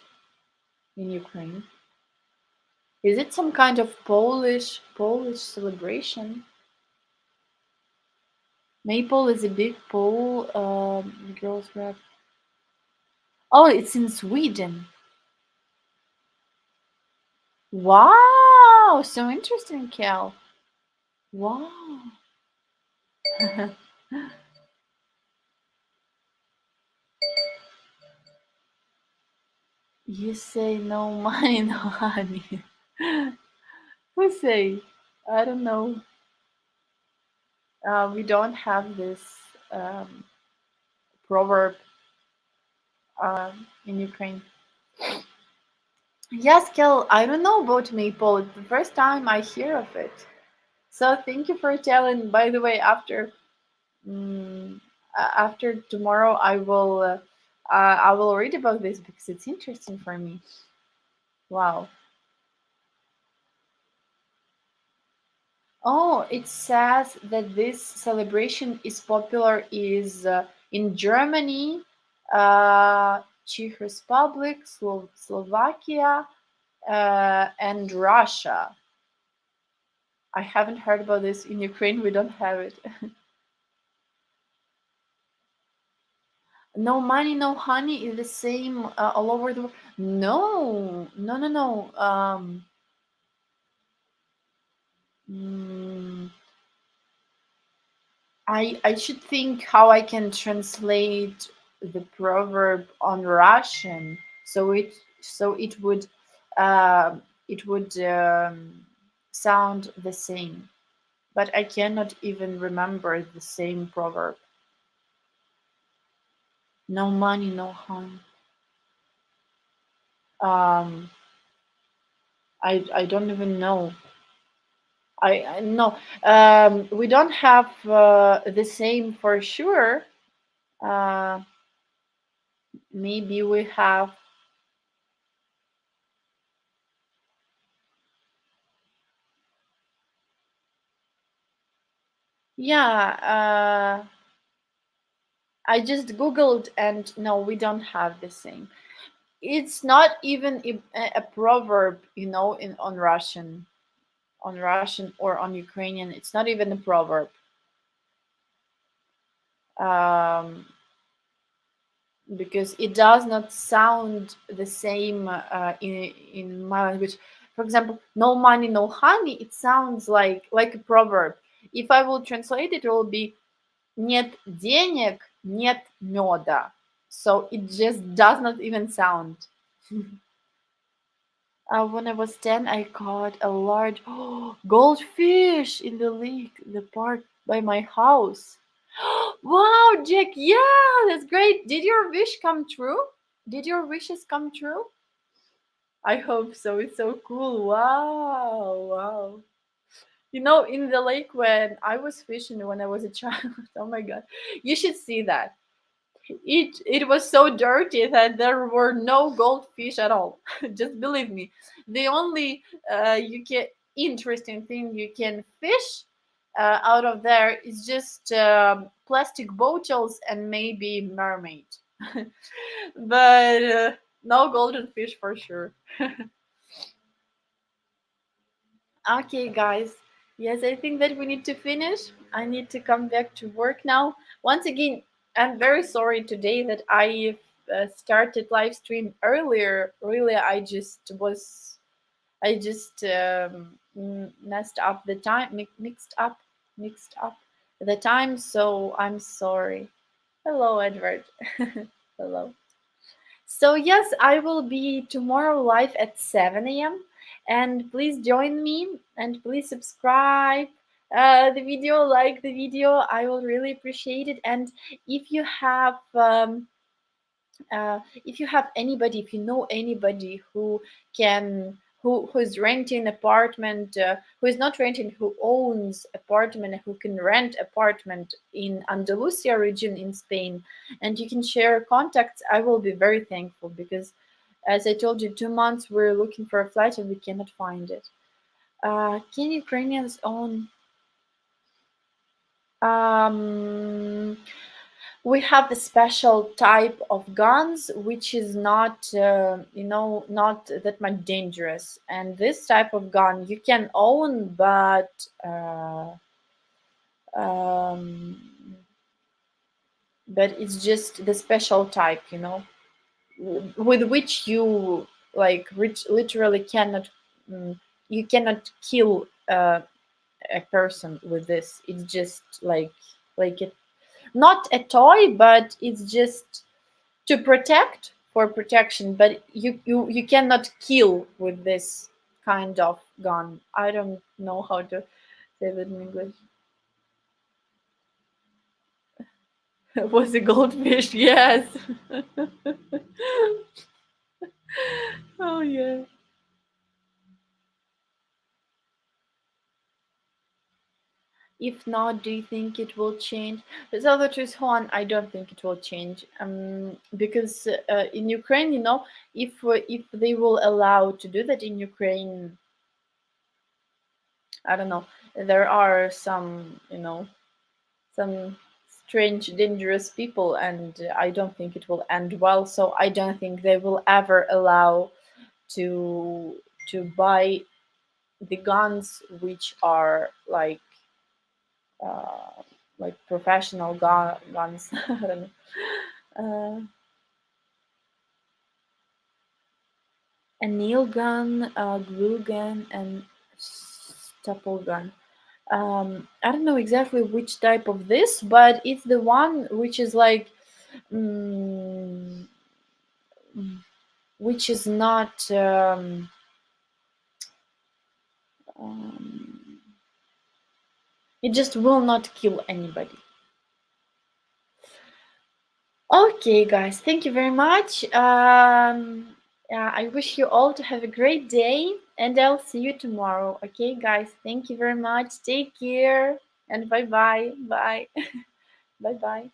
Speaker 1: in Ukraine. Is it some kind of Polish celebration? Maple is a big pole. Girls rap. Oh, it's in Sweden. Wow, so interesting, Cal. Wow. You say no money, no honey. Who say? I don't know. We don't have this um, proverb in Ukraine. Yes, Kel, I don't know about maple. It's the first time I hear of it. So thank you for telling. By the way, after tomorrow, I will read about this because it's interesting for me. Wow. Oh, it says that this celebration is popular is in Germany, Czech Republic, Slovakia, and Russia. I haven't heard about this in Ukraine. We don't have it. No money, no honey is the same all over the world. No, no, no, no. Mm, I should think how I can translate the proverb on Russian, so uh, it would sound the same. But I cannot even remember the same proverb. No money, no honey. Um, I don't even know. I no. We don't have the same for sure. Uh, Maybe we have. Yeah. I just googled and no, we don't have the same. It's not even a proverb, in on Russian or on Ukrainian. It's not even a proverb. Um, because it does not sound the same in my language. For example, no money, no honey. It sounds like a proverb. If I will translate it, it will be нет денег, нет меда. So it just does not even sound. When I was 10, I caught a large goldfish in the lake, the park by my house. Wow, Jack, yeah, that's great. Did your wish come true? Did your wishes come true? I hope so. It's so cool. Wow, wow. In the lake when I was fishing when I was a child, oh my god, you should see that. It was so dirty that there were no goldfish at all. Just believe me. The only you can interesting thing you can fish out of there is just plastic bottles and maybe mermaid, but no golden fish for sure. Okay, guys. Yes, I think that we need to finish. I need to come back to work now. Once again, I'm very sorry today that I started live stream earlier. Really, I just messed up the time, mixed up. the time, so I'm sorry. Hello, Edward. Hello. So, yes, I will be tomorrow live at 7 a.m. And please join me and please subscribe the video, like the video. I will really appreciate it. And if you have if you have anybody, if you know anybody who can who's renting apartment, who is not renting, who owns apartment, who can rent apartment in Andalusia region in Spain, and you can share contacts, I will be very thankful, because as I told you, 2 months we're looking for a flat and we cannot find it. Can Ukrainians own um we have a special type of guns which is not not that much dangerous, and this type of gun you can own, um, but it's just the special type, with which you literally cannot, you cannot kill a person with this. It's just like it, not a toy, but it's just to protect, for protection, but you cannot kill with this kind of gun. I don't know how to say that in English. Was a goldfish, yes. Oh yeah. If not, do you think it will change? So the truth, Juan, I don't think it will change. Because in Ukraine, if they will allow to do that in Ukraine, I don't know. There are some strange, dangerous people, and I don't think it will end well. So I don't think they will ever allow to buy the guns which are uh, like professional guns. I don't know. A nail gun, a glue gun, and staple gun. I don't know exactly which type of this, but it's the one which is mm, which is not um, it just will not kill anybody. Okay, guys, thank you very much. I wish you all to have a great day, and I'll see you tomorrow. Okay, guys, thank you very much. Take care, and bye bye. Bye. Bye bye.